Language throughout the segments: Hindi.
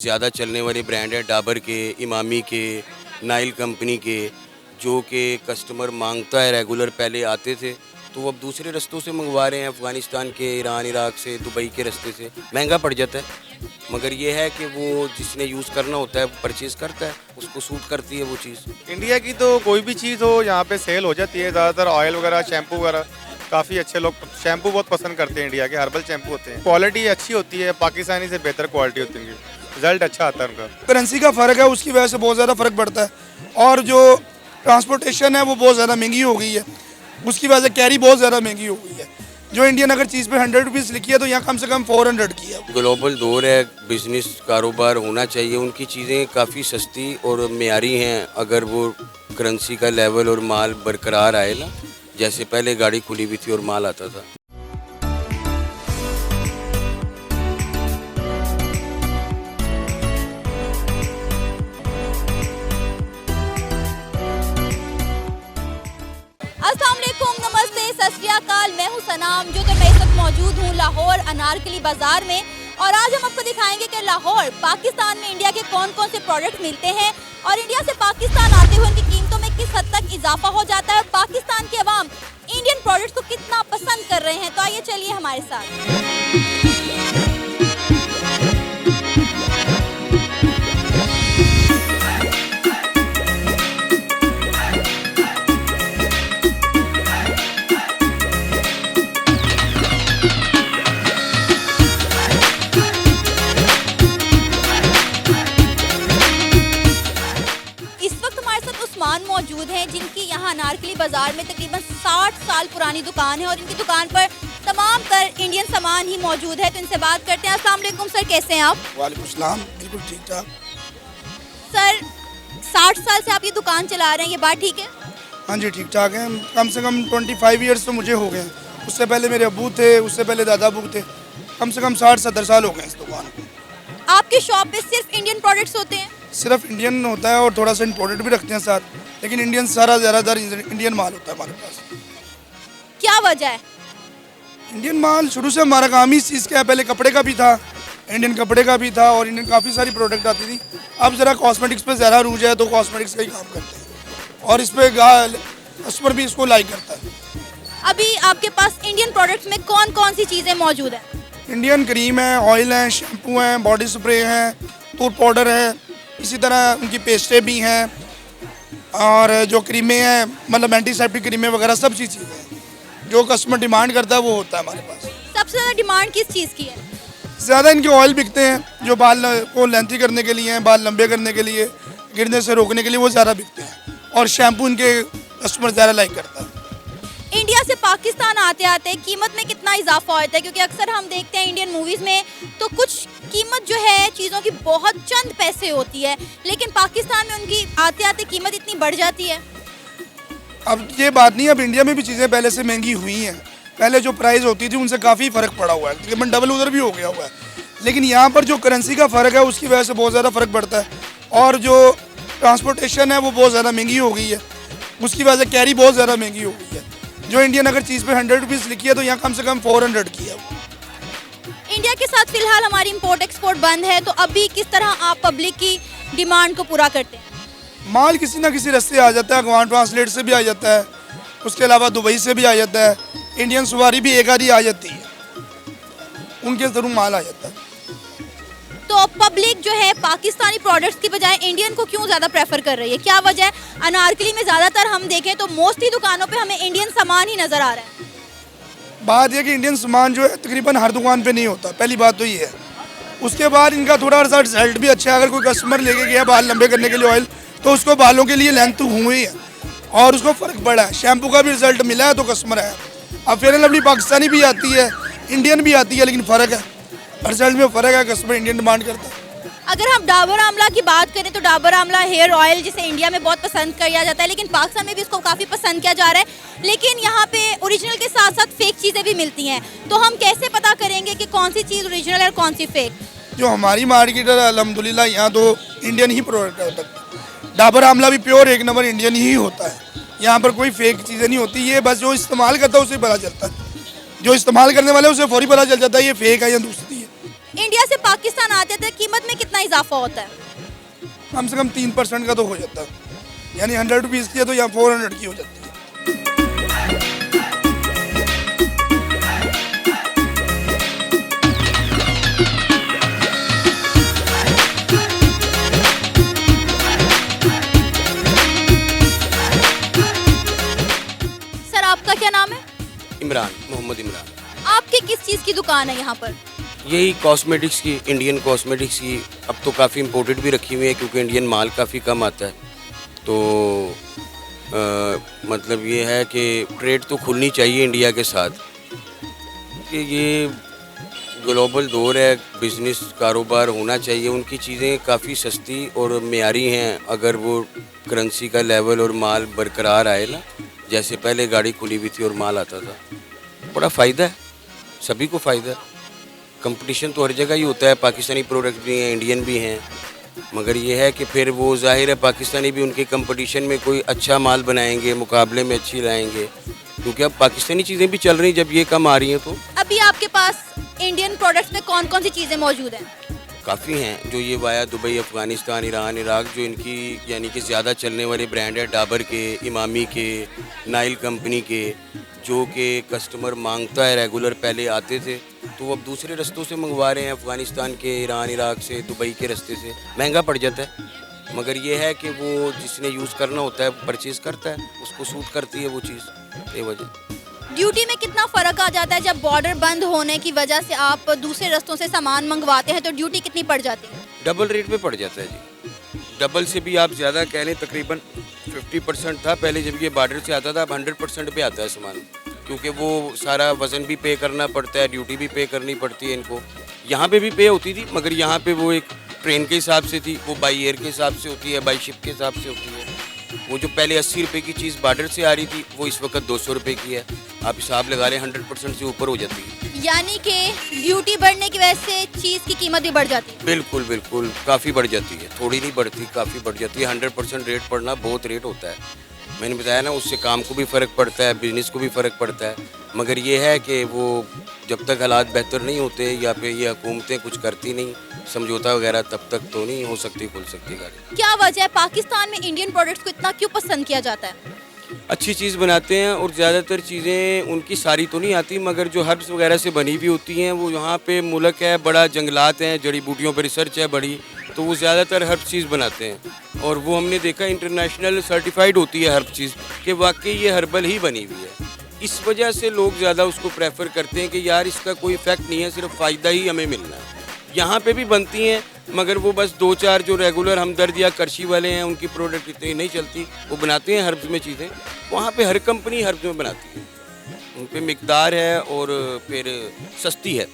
ज़्यादा चलने वाले ब्रांड है डाबर के, इमामी के, नाइल कंपनी के, जो कि कस्टमर मांगता है रेगुलर। पहले आते थे तो वो अब दूसरे रास्तों से मंगवा रहे हैं, अफ़गानिस्तान के, ईरान इराक से, दुबई के रास्ते से। महंगा पड़ जाता है, मगर ये है कि वो जिसने यूज़ करना होता है परचेज़ करता है, उसको सूट करती है वो चीज़। इंडिया की तो कोई भी चीज़ हो यहाँ पे सेल हो जाती है। ज़्यादातर ऑयल वगैरह, शैम्पू वगैरह, काफ़ी अच्छे लोग शैम्पू बहुत पसंद करते हैं। इंडिया के हर्बल शैम्पू होते हैं, क्वालिटी अच्छी होती है, पाकिस्तानी से बेहतर क्वालिटी होती है, रिजल्ट अच्छा आता है उनका। करेंसी का फ़र्क है, उसकी वजह से बहुत ज़्यादा फ़र्क पड़ता है। और जो ट्रांसपोर्टेशन है वो बहुत ज़्यादा महंगी हो गई है, उसकी वजह से कैरी बहुत ज़्यादा महंगी हो गई है। जो इंडियन अगर चीज़ पे 100 रुपीज़ लिखी है तो यहाँ कम से कम 400 की है। ग्लोबल दौर है, बिजनेस कारोबार होना चाहिए, उनकी चीज़ें काफ़ी सस्ती और मेयारी हैं। अगर वो करेंसी का लेवल और माल बरकरार आए ना, जैसे पहले गाड़ी खुली हुई थी और माल आता था। अस्सलाम वालेकुम, नमस्ते, सत श्री अकाल। मैं हूं सनाम, जो कि मैं इस वक्त मौजूद हूं लाहौर अनारकली बाज़ार में। और आज हम आपको दिखाएंगे कि लाहौर पाकिस्तान में इंडिया के कौन कौन से प्रोडक्ट मिलते हैं और इंडिया से पाकिस्तान आते हुए उनकी कीमतों में किस हद तक इजाफा हो जाता है और पाकिस्तान के अवाम इंडियन प्रोडक्ट्स को कितना पसंद कर रहे हैं। तो आइए चलिए हमारे साथ। इस वक्त हमारे साथ उस्मान मौजूद हैं, जिनकी यहाँ अनारकली बाजार में तकरीबन 60 साल पुरानी दुकान है और इनकी दुकान पर तमाम तर इंडियन सामान ही मौजूद है। तो इनसे बात करते हैं। अस्सलाम वालेकुम सर, कैसे हैं आप? वालेकुम सलाम, बिल्कुल ठीक ठाक। सर, 60 साल से आप ये दुकान चला रहे हैं, ये बात ठीक है? हाँ जी, ठीक ठाक है। कम से कम 25 ईयर्स तो मुझे हो गए हैं। उससे पहले मेरे अबू थे, उससे पहले दादा अबू थे। कम से कम 60-70 साल हो गए इस दुकान को। आपके शॉप पे सिर्फ इंडियन प्रोडक्ट्स होते हैं? सिर्फ इंडियन होता है और थोड़ा सा इम्पोर्टेड भी रखते हैं साथ, लेकिन इंडियन सारा ज़्यादातर इंडियन माल होता है हमारे पास। क्या वजह है? इंडियन माल शुरू से हमारा काम ही इस चीज़ का है। पहले कपड़े का भी था, इंडियन कपड़े का भी था और इंडियन काफ़ी सारी प्रोडक्ट आती थी। अब ज़रा कॉस्मेटिक्स पे ज़्यादा रूज है तो कॉस्मेटिक्स का ही काम करते हैं और इस पर कस्टमर भी इसको लाइक करता है। अभी आपके पास इंडियन प्रोडक्ट्स में कौन कौन सी चीज़ें मौजूद हैं? इंडियन क्रीम है, ऑयल है, शैम्पू हैं, बॉडी स्प्रे हैं, टूथ पाउडर है, इसी तरह उनकी पेस्टें भी हैं और जो क्रीमें हैं, मतलब एंटीसेप्टिक क्रीमें वगैरह सब चीज़ें हैं। जो कस्टमर डिमांड करता है वो होता है हमारे पास। सबसे ज़्यादा डिमांड किस चीज़ की है? ज़्यादा इनके ऑयल बिकते हैं, जो बाल को लेंथी करने के लिए हैं, बाल लंबे करने के लिए, गिरने से रोकने के लिए, वो ज़्यादा बिकते हैं और शैम्पू इनके कस्टमर ज़्यादा लाइक करता है। इंडिया से पाकिस्तान आते आते कीमत में कितना इजाफा होता है? क्योंकि अक्सर हम देखते हैं इंडियन मूवीज़ में तो कुछ कीमत जो है चीज़ों की बहुत चंद पैसे होती है, लेकिन पाकिस्तान में उनकी आते आते कीमत इतनी बढ़ जाती है। अब ये बात नहीं, अब इंडिया में भी चीज़ें पहले से महंगी हुई हैं। पहले जो प्राइस होती थी उनसे काफ़ी फ़र्क पड़ा हुआ है, तकरीबन डबल उधर भी हो गया हुआ है। लेकिन यहाँ पर जो करेंसी का फ़र्क है उसकी वजह से बहुत ज़्यादा फ़र्क पड़ता है और जो ट्रांसपोर्टेशन है वो बहुत ज़्यादा महंगी हो गई है, उसकी वजह से कैरी बहुत ज़्यादा महंगी हो गई है। जो इंडियन अगर चीज़ पे 100 रुपीज़ लिखी है तो यहाँ कम से कम 400 की है। इंडिया के साथ फिलहाल हमारी इंपोर्ट एक्सपोर्ट बंद है, तो अभी किस तरह आप पब्लिक की डिमांड को पूरा करते हैं? माल किसी ना किसी रास्ते आ जाता है, अगवान ट्रांसलेट से भी आ जाता है, उसके अलावा दुबई से भी आ जाता है, इंडियन सवारी भी एक आधी आ जाती है, उनके थ्रू माल आ जाता है। तो पब्लिक जो है पाकिस्तानी प्रोडक्ट्स की बजाय इंडियन को क्यों ज़्यादा प्रेफर कर रही है? क्या वजह है? अनारकली में ज़्यादातर हम देखें तो मोस्टली दुकानों पे हमें इंडियन सामान ही नज़र आ रहा है। बात यह कि इंडियन सामान जो है तकरीबन हर दुकान पे नहीं होता, पहली बात तो ये है। उसके बाद इनका थोड़ा सा रिजल्ट भी अच्छा है। अगर कोई कस्टमर लेके गया बाल लंबे करने के लिए ऑयल, तो उसको बालों के लिए लेंथ हुई है और उसको फ़र्क पड़ा है। शैम्पू का भी रिजल्ट मिला है तो कस्टमर है। अब फेयर एंड लवली पाकिस्तानी भी आती है, इंडियन भी आती है, लेकिन फ़र्क है, रिजल्ट में फ़र्क है, कस्टमर इंडियन डिमांड करता है। अगर हम डाबर आमला की बात करें तो डाबर आमला हेयर ऑयल जिसे इंडिया में बहुत पसंद किया जाता है, लेकिन पाकिस्तान में भी इसको काफ़ी पसंद किया जा रहा है। लेकिन यहाँ पे ओरिजिनल के साथ साथ फेक चीज़ें भी मिलती हैं, तो हम कैसे पता करेंगे कि कौन सी चीज़ ओरिजिनल है और कौन सी फेक? जो हमारी मार्केट है अल्हम्दुलिल्लाह यहाँ तो इंडियन ही प्रोडक्ट होता है। डाबर आमला भी प्योर एक नंबर इंडियन ही होता है। यहाँ पर कोई फेक चीज़ें नहीं होती। ये बस जो इस्तेमाल करता है उसे पता चलता है, जो इस्तेमाल करने वाले उसे फौरी पता चल जाता है ये फेक है या दूसरी है। इंडिया से पाकिस्तान आते थे, कीमत में कितना इजाफा होता है? कम से कम 3% का तो हो जाता है, यानी 100 रुपीज़ की है तो यहाँ 400 की हो जाती है। सर आपका क्या नाम है? इमरान, मोहम्मद इमरान। आपकी किस चीज़ की दुकान है यहाँ पर? यही कॉस्मेटिक्स की, इंडियन कॉस्मेटिक्स की। अब तो काफ़ी इम्पोर्टेड भी रखी हुई है क्योंकि इंडियन माल काफ़ी कम आता है। तो मतलब ये है कि ट्रेड तो खुलनी चाहिए इंडिया के साथ, कि ये ग्लोबल दौर है, बिज़नेस कारोबार होना चाहिए। उनकी चीज़ें काफ़ी सस्ती और मेयारी हैं अगर वो करेंसी का लेवल और माल बरकरार आए ना, जैसे पहले गाड़ी खुली हुई थी और माल आता था। बड़ा फ़ायदा है, सभी को फ़ायदा है। कंपटीशन तो हर जगह ही होता है, पाकिस्तानी प्रोडक्ट भी हैं, इंडियन भी हैं, मगर ये है कि फिर वो ज़ाहिर है पाकिस्तानी भी उनके कंपटीशन में कोई अच्छा माल बनाएंगे, मुकाबले में अच्छी लाएंगे, क्योंकि अब पाकिस्तानी चीज़ें भी चल रही जब ये कम आ रही हैं तो। अभी आपके पास इंडियन प्रोडक्ट्स में कौन कौन सी चीज़ें मौजूद हैं? काफ़ी हैं जो ये via Dubai, Afghanistan, Iran, Iraq, जो इनकी यानी कि ज़्यादा चलने वाले ब्रांड है, डाबर के, इमामी के, नाइल कंपनी के, जो कि कस्टमर मांगता है रेगुलर, पहले आते थे तो अब दूसरे रास्तों से मंगवा रहे हैं, अफ़गानिस्तान के, ईरान, इराक से, दुबई के रास्ते से। महंगा पड़ जाता है, मगर ये है कि वो जिसने यूज़ करना होता है परचेज़ करता है, उसको सूट करती है वो चीज़, ये वजह। ड्यूटी में कितना फ़र्क आ जाता है जब बॉर्डर बंद होने की वजह से आप दूसरे रास्तों से सामान मंगवाते हैं, तो ड्यूटी कितनी पड़ जाती है? डबल रेट पे पड़ जाता है जी, डबल से भी आप ज़्यादा कह लें, तकरीबन 50% था पहले जब ये बॉर्डर से आता था, अब 100% पे आता है सामान, क्योंकि वो सारा वज़न भी पे करना पड़ता है, ड्यूटी भी पे करनी पड़ती है इनको। यहाँ पे भी पे होती थी, मगर यहाँ पे वो एक ट्रेन के हिसाब से थी, वो बाई एयर के हिसाब से होती है, बाई शिप के हिसाब से होती है। वो जो पहले 80 रुपये की चीज़ बॉर्डर से आ रही थी, वो इस वक्त 200 रुपये की है। आप हिसाब लगा लें, 100% से ऊपर हो जाती है। यानी कि ड्यूटी बढ़ने की वजह से चीज़ की कीमत भी बढ़ जाती है? बिल्कुल बिल्कुल, काफ़ी बढ़ जाती है, थोड़ी नहीं बढ़ती, काफ़ी बढ़ जाती है। 100% रेट पड़ना बहुत रेट होता है, मैंने बताया ना, उससे काम को भी फ़र्क पड़ता है, बिजनेस को भी फ़र्क पड़ता है। मगर ये है कि वो जब तक हालात बेहतर नहीं होते या फिर ये हुकूमतें कुछ करती नहीं, समझौता वगैरह, तब तक तो नहीं हो सकती, खुल सकती गाड़ी। क्या वजह है पाकिस्तान में इंडियन प्रोडक्ट्स को इतना क्यों पसंद किया जाता है? अच्छी चीज़ बनाते हैं और ज़्यादातर चीज़ें उनकी सारी तो नहीं आती, मगर जो हर्ब्स वगैरह से बनी हुई होती हैं, वो यहाँ पे मुल्क है बड़ा, जंगलात हैं, जड़ी बूटियों पर रिसर्च है बड़ी, तो वो ज़्यादातर हर्ब चीज़ बनाते हैं। और वो हमने देखा इंटरनेशनल सर्टिफाइड होती है हर्ब चीज़, कि वाकई ये हर्बल ही बनी हुई है। इस वजह से लोग ज़्यादा उसको प्रेफर करते हैं कि यार इसका कोई इफ़ेक्ट नहीं है, सिर्फ फ़ायदा ही हमें मिलना है। यहाँ पे भी बनती हैं, मगर वो बस 2-4 जो रेगुलर हमदर्द या करशी वाले हैं, उनकी प्रोडक्ट इतनी नहीं चलती, वो बनाते हैं हर्ब्स में चीज़ें। वहाँ पे हर कंपनी हर्ब्स में बनाती है, उन पे मिकदार है और फिर सस्ती है,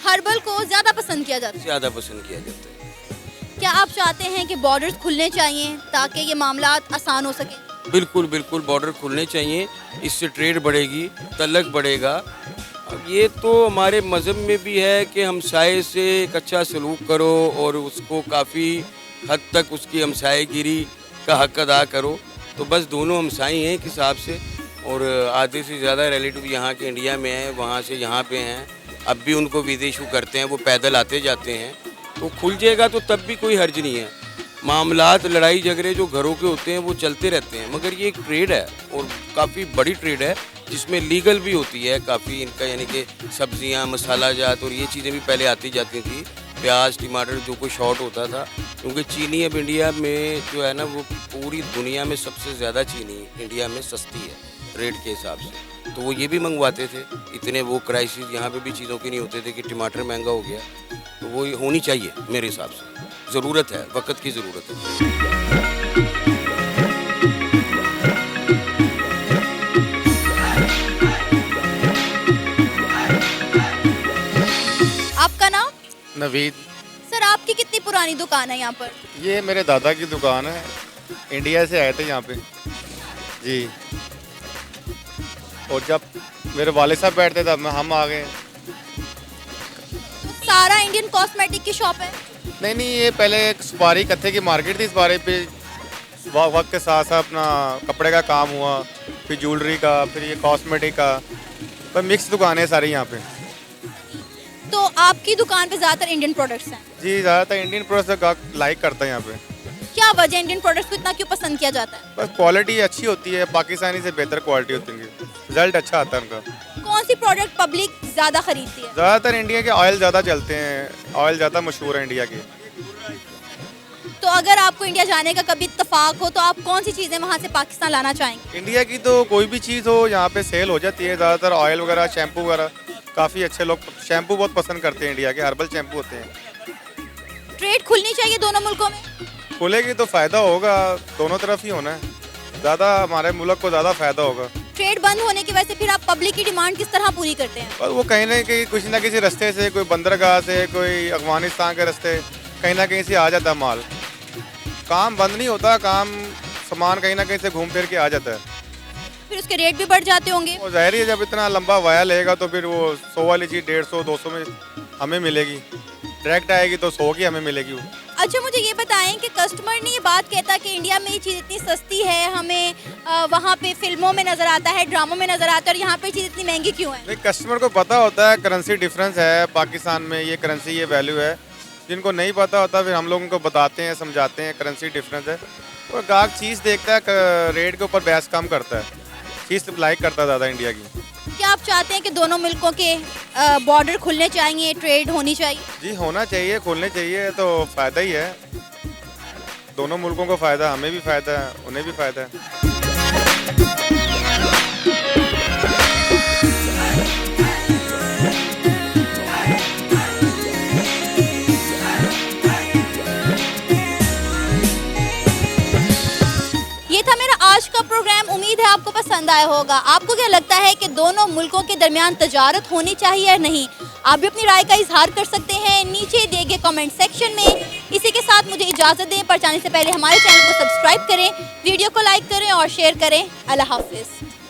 हर्बल को ज़्यादा पसंद किया जाता है। ज़्यादा पसंद किया जाता है। क्या आप चाहते हैं कि बॉर्डर्स खुलने चाहिए ताकि ये मामलात आसान हो सके? बिल्कुल बिल्कुल, बॉर्डर खुलने चाहिए, इससे ट्रेड बढ़ेगी, तलक बढ़ेगा। अब ये तो हमारे मज़हब में भी है कि हमसाये से एक अच्छा सलूक करो और उसको काफ़ी हद तक उसकी हमसायेगिरी का हक अदा करो। तो बस दोनों हमसाई हैं एक हिसाब से, और आधे से ज़्यादा रिलेटिव यहाँ के इंडिया में हैं, वहाँ से यहाँ पे हैं, अब भी उनको वीज़ा इशू करते हैं, वो पैदल आते जाते हैं। तो खुल जाएगा तो तब भी कोई हर्ज नहीं है। मामलात, लड़ाई झगड़े जो घरों के होते हैं वो चलते रहते हैं, मगर ये एक ट्रेड है और काफ़ी बड़ी ट्रेड है, जिसमें लीगल भी होती है काफ़ी इनका, यानी कि सब्जियां, मसाला जात और ये चीज़ें भी पहले आती जाती थी, प्याज, टमाटर, जो कोई शॉर्ट होता था, क्योंकि चीनी अब इंडिया में जो है ना, वो पूरी दुनिया में सबसे ज़्यादा चीनी इंडिया में सस्ती है रेट के हिसाब से। तो वो ये भी मंगवाते थे, इतने वो क्राइसिस यहाँ पे भी चीज़ों के नहीं होते थे कि टमाटर महंगा हो गया। तो वो होनी चाहिए मेरे हिसाब से, ज़रूरत है, वक्त की ज़रूरत है। आपका नाम? नवीद। सर आपकी कितनी पुरानी दुकान है यहाँ पर? ये मेरे दादा की दुकान है, इंडिया से आए थे यहाँ पे जी, और जब मेरे वाले साहब बैठते तब हम आ गए। तो सारा इंडियन कॉस्मेटिक की शॉप है? नहीं, ये पहले एक सुपारी कत्थे की मार्केट थी, इस बारे पे वक्त के साथ साथ अपना कपड़े का काम हुआ, फिर ज्वेलरी का, फिर ये कॉस्मेटिक का, पर मिक्स दुकान है सारी यहाँ पे। तो आपकी दुकान पे ज़्यादातर इंडियन प्रोडक्ट्स हैं, जी ज़्यादातर इंडियन प्रोडक्ट्स लाइक करते हैं यहाँ पे। क्या वजह इंडियन प्रोडक्ट्स को इतना क्यों पसंद किया जाता है? बस क्वालिटी अच्छी होती है, पाकिस्तानी से बेहतर क्वालिटी होती है, रिजल्ट अच्छा आता है उनका। कौन सी प्रोडक्ट पब्लिक ज़्यादा खरीदती है? ज़्यादातर इंडिया के ऑयल ज़्यादा चलते हैं, ऑयल ज़्यादा मशहूर है इंडिया के। तो अगर आपको इंडिया जाने का कभी इत्तेफाक हो तो आप कौन सी चीज़ें वहाँ से पाकिस्तान लाना चाहेंगे? इंडिया की तो कोई भी चीज़ हो यहाँ पे सेल हो जाती है, ज़्यादातर ऑयल वगैरह शैम्पू वगैरह काफ़ी अच्छे लोग शैम्पू बहुत पसंद करते हैं, इंडिया के हर्बल शैम्पू होते हैं। ट्रेड खुलनी चाहिए दोनों मुल्कों में? खुलेगी तो फ़ायदा होगा, दोनों तरफ ही होना है, ज़्यादा हमारे मुल्क को ज़्यादा फ़ायदा होगा। ट्रेड बंद होने की वजह से फिर आप पब्लिक की डिमांड किस तरह पूरी करते हैं? पर वो कहीं ना कहीं किसी ना किसी रास्ते से, कोई बंदरगाह से, कोई अफगानिस्तान के रास्ते, कहीं ना कहीं से आ जाता है माल। काम बंद नहीं होता, काम सामान कहीं ना कहीं से घूम फिर के आ जाता है। फिर उसके रेट भी बढ़ जाते होंगे। वो ज़ाहिर है जब इतना लंबा वाया लेगा तो फिर वो 100 वाली चीज़ 150 200 में हमें मिलेगी, डायरेक्ट आएगी तो 100 की हमें मिलेगी वो। अच्छा मुझे ये बताएं कि कस्टमर ने ये बात कहता कि इंडिया में ये चीज़ इतनी सस्ती है, हमें वहाँ पे फिल्मों में नज़र आता है, ड्रामों में नज़र आता है, और यहाँ पे चीज़ इतनी महंगी क्यों है? नहीं, कस्टमर को पता होता है करेंसी डिफरेंस है, पाकिस्तान में ये करेंसी ये वैल्यू है। जिनको नहीं पता होता फिर हम लोग उनको बताते हैं, समझाते हैं करेंसी डिफरेंस है, और गाहक चीज़ देखता है, रेट के ऊपर बहस कम करता है, चीज़ लाइक करता है ज़्यादा इंडिया की। क्या आप चाहते हैं कि दोनों मुल्कों के बॉर्डर खुलने चाहिए, ट्रेड होनी चाहिए? जी होना चाहिए, खोलने चाहिए, तो फ़ायदा ही है, दोनों मुल्कों को फ़ायदा, हमें भी फ़ायदा है, उन्हें भी फ़ायदा है। ये था मेरा आज का प्रोग्राम। उम्मीद है आपको पसंद आया होगा। आपको क्या लगता है कि दोनों मुल्कों के दरमियान तजारत होनी चाहिए या नहीं? आप भी अपनी राय का इजहार कर सकते हैं नीचे दिए गए कमेंट सेक्शन में। इसी के साथ मुझे इजाज़त दें, पर जाने से पहले हमारे चैनल को सब्सक्राइब करें, वीडियो को लाइक करें और शेयर करें। अल्लाह हाफिज़।